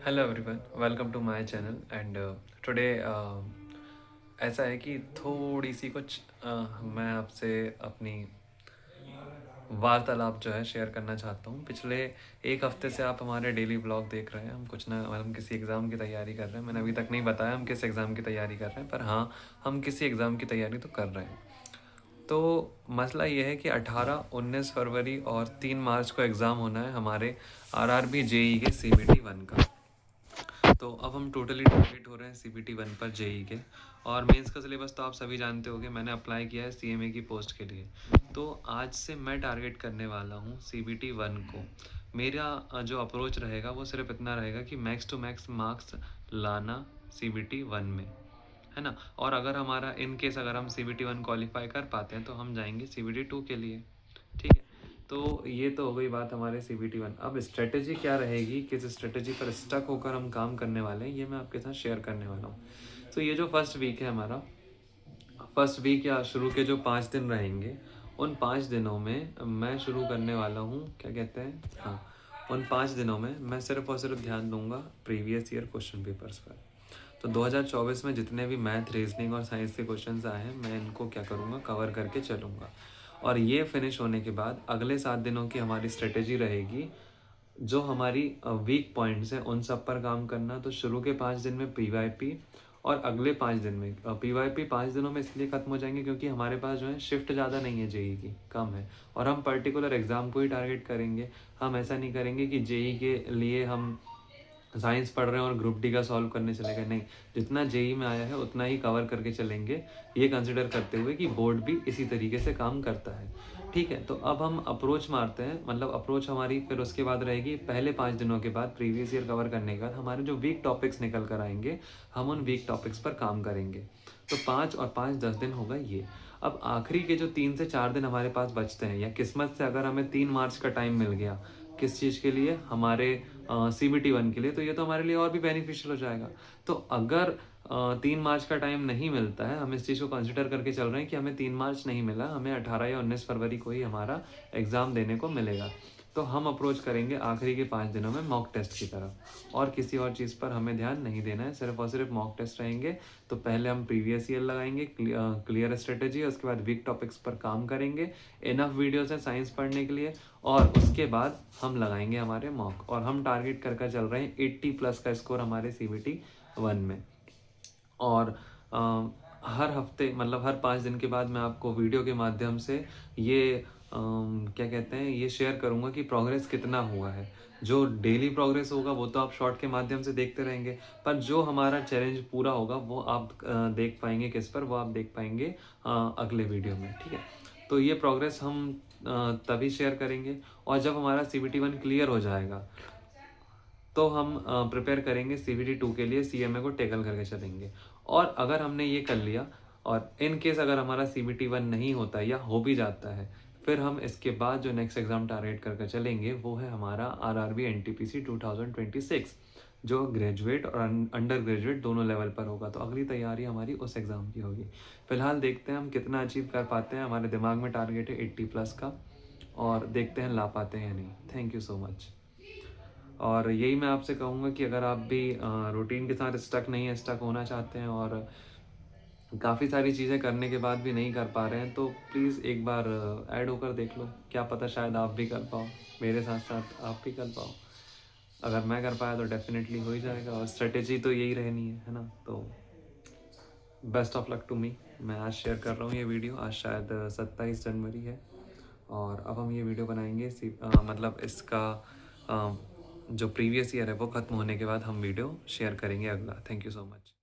Hello everyone, welcome to my channel and today ऐसा है कि थोड़ी सी कुछ मैं आपसे अपनी वार्तालाप जो है शेयर करना चाहता हूँ। पिछले एक हफ्ते से आप हमारे डेली ब्लॉग देख रहे हैं। हम कुछ ना हम किसी एग्ज़ाम की तैयारी कर रहे हैं। मैंने अभी तक नहीं बताया हम किस एग्ज़ाम की तैयारी कर रहे हैं, पर हाँ, हम किसी एग्ज़ाम की तैयारी तो कर रहे हैं। तो मसला ये है कि 18, 19 फरवरी और 3 मार्च को एग्ज़ाम होना है हमारे आरआरबी जेई के सीबीटी 1 का। तो अब हम टोटली टारगेट हो रहे हैं सीबीटी 1 पर जेई के। और मेंस का सिलेबस तो आप सभी जानते होंगे, मैंने अप्लाई किया है सीएमए की पोस्ट के लिए। तो आज से मैं टारगेट करने वाला हूँ सीबीटी 1 को। मेरा जो अप्रोच रहेगा वो सिर्फ इतना रहेगा कि मैक्स टू मैक्स मार्क्स लाना सीबीटी 1 में, है ना। और अगर हमारा इन केस अगर हम सीबीटी 1 क्वालिफाई कर पाते हैं तो हम जाएंगे सीबीटी 2 के लिए। ठीक है, तो ये तो हो गई बात हमारे सीबीटी 1। अब स्ट्रेटेजी क्या रहेगी, किस स्ट्रेटेजी पर स्टक होकर हम काम करने वाले हैं, ये मैं आपके साथ शेयर करने वाला हूँ। तो ये जो फर्स्ट वीक है हमारा, फर्स्ट वीक या शुरू के जो 5 दिन रहेंगे, उन 5 दिनों में मैं शुरू करने वाला हूँ, क्या कहते हैं, हाँ, उन 5 दिनों में मैं सिर्फ और सिर्फ ध्यान दूंगा प्रीवियस ईयर क्वेश्चन पेपर्स पर। तो 2024 में जितने भी मैथ, रीजनिंग और साइंस के क्वेश्चंस आए हैं, मैं इनको क्या करूँगा, कवर करके चलूँगा। और ये फिनिश होने के बाद अगले 7 दिनों की हमारी स्ट्रेटेजी रहेगी, जो हमारी वीक पॉइंट्स हैं उन सब पर काम करना। तो शुरू के 5 दिन में पीवाईपी, और अगले 5 दिन में पीवाईपी 5 दिनों में इसलिए ख़त्म हो जाएंगे क्योंकि हमारे पास जो है शिफ्ट ज़्यादा नहीं है, जेई की कम है, और हम पर्टिकुलर एग्ज़ाम को ही टारगेट करेंगे। हम ऐसा नहीं करेंगे कि जेई के लिए हम साइंस पढ़ रहे हैं और ग्रुप डी का सॉल्व करने चले गए, नहीं, जितना जेई में आया है उतना ही कवर करके चलेंगे, ये कंसिडर करते हुए कि बोर्ड भी इसी तरीके से काम करता है। ठीक है, तो अब हम अप्रोच मारते हैं, मतलब अप्रोच हमारी फिर उसके बाद रहेगी, पहले 5 दिनों के बाद प्रीवियस ईयर कवर करने के बाद हमारे जो वीक टॉपिक्स निकल कर आएंगे, हम उन वीक टॉपिक्स पर काम करेंगे। तो 5 और 5 10 दिन होगा ये। अब आखिरी के जो 3 से 4 दिन हमारे पास बचते हैं, या किस्मत से अगर हमें 3 मार्च का टाइम मिल गया, किस चीज़ के लिए, हमारे सीबीटी 1 के लिए, तो ये तो हमारे लिए और भी बेनिफिशियल हो जाएगा। तो अगर 3 मार्च का टाइम नहीं मिलता है, हम इस चीज़ को कंसिडर करके चल रहे हैं कि हमें 3 मार्च नहीं मिला, हमें 18 या 19 फरवरी को ही हमारा एग्ज़ाम देने को मिलेगा, तो हम अप्रोच करेंगे आखिरी के 5 दिनों में मॉक टेस्ट की तरफ। और किसी और चीज़ पर हमें ध्यान नहीं देना है, सिर्फ और सिर्फ मॉक टेस्ट रहेंगे। तो पहले हम प्रीवियस ईयर लगाएंगे, क्लियर स्ट्रेटेजी, उसके बाद वीक टॉपिक्स पर काम करेंगे, इनफ वीडियोस हैं साइंस पढ़ने के लिए, और उसके बाद हम लगाएंगे हमारे मॉक। और हम टारगेट कर चल रहे हैं 80+ का स्कोर हमारे सीबीटी 1 में। और हर हफ्ते, मतलब हर 5 दिन के बाद मैं आपको वीडियो के माध्यम से ये क्या कहते हैं, ये शेयर करूँगा कि प्रोग्रेस कितना हुआ है। जो डेली प्रोग्रेस होगा वो तो आप शॉर्ट के माध्यम से देखते रहेंगे, पर जो हमारा चैलेंज पूरा होगा वो आप देख पाएंगे, किस पर, वो आप देख पाएंगे अगले वीडियो में। ठीक है, तो ये प्रोग्रेस हम तभी शेयर करेंगे। और जब हमारा सीबीटी 1 क्लियर हो जाएगा तो हम प्रिपेयर करेंगे सीबीटी 2 के लिए, सीएमए को टेकल करके चलेंगे। और अगर हमने ये कर लिया, और इन केस अगर हमारा सीबीटी 1 नहीं होता या हो भी जाता है, फिर हम इसके बाद जो नेक्स्ट एग्जाम टारगेट करके चलेंगे वो है हमारा आरआरबी एनटीपीसी 2026, जो ग्रेजुएट और अंडर ग्रेजुएट दोनों लेवल पर होगा। तो अगली तैयारी हमारी उस एग्ज़ाम की होगी। फिलहाल देखते हैं हम कितना अचीव कर पाते हैं। हमारे दिमाग में टारगेट है 80+ का, और देखते हैं ला पाते हैं या नहीं। Thank you so much. और यही मैं आपसे कहूँगा कि अगर आप भी रूटीन के साथ स्टक नहीं है, स्टक होना चाहते हैं, और काफ़ी सारी चीज़ें करने के बाद भी नहीं कर पा रहे हैं, तो प्लीज़ एक बार ऐड होकर देख लो, क्या पता शायद आप भी कर पाओ, मेरे साथ साथ आप भी कर पाओ। अगर मैं कर पाया तो डेफिनेटली हो ही जाएगा। और स्ट्रेटेजी तो यही रहनी है ना। तो best of luck to me. मैं आज शेयर कर रहा हूँ ये वीडियो, आज शायद 27 जनवरी है, और अब हम ये वीडियो बनाएंगे मतलब इसका जो प्रीवियस ईयर है वो ख़त्म होने के बाद हम वीडियो शेयर करेंगे अगला। Thank you so much.